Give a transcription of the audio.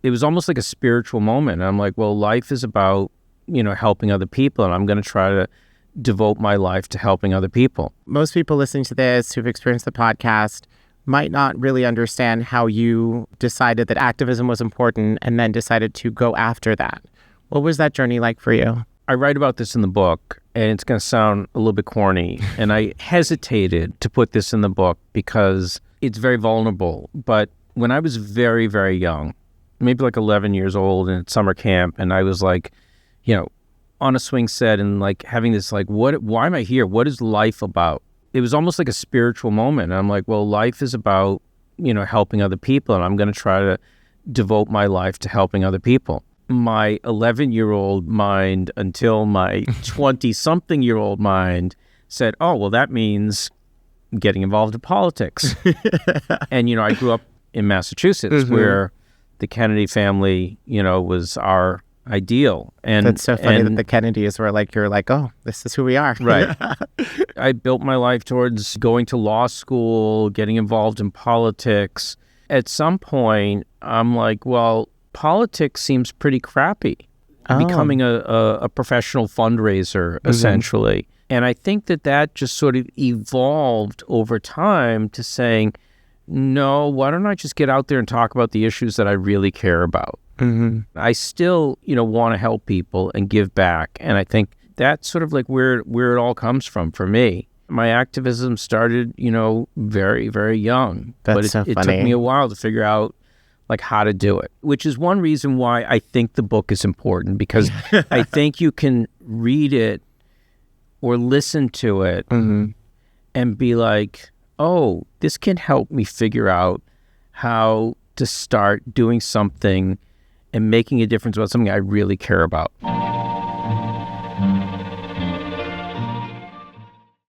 it was almost like a spiritual moment. I'm like, well, life is about, helping other people, and I'm going to try to devote my life to helping other people. Most people listening to this who've experienced the podcast might not really understand how you decided that activism was important and then decided to go after that. What was that journey like for you? I write about this in the book, and it's going to sound a little bit corny, and I hesitated to put this in the book because it's very vulnerable. But when I was very, very young, maybe like 11 years old in summer camp, and I was like, on a swing set and like having this like, why am I here? What is life about? It was almost like a spiritual moment. And I'm like, well, life is about, helping other people, and I'm going to try to devote my life to helping other people. My 11-year-old mind until my 20-something-year-old mind said, oh, well, that means getting involved in politics. And, I grew up in Massachusetts where the Kennedy family, was our ideal. And that's so funny that the Kennedys were like, you're like, oh, this is who we are. Right. I built my life towards going to law school, getting involved in politics. At some point, I'm like, well, politics seems pretty crappy. Becoming a professional fundraiser, essentially. And I think that just sort of evolved over time to saying, no, why don't I just get out there and talk about the issues that I really care about? I still, want to help people and give back. And I think that's sort of like where it all comes from for me. My activism started, very, very young. That's but it took me a while to figure out like how to do it, which is one reason why I think the book is important, because I think you can read it or listen to it and be like, oh, this can help me figure out how to start doing something and making a difference about something I really care about.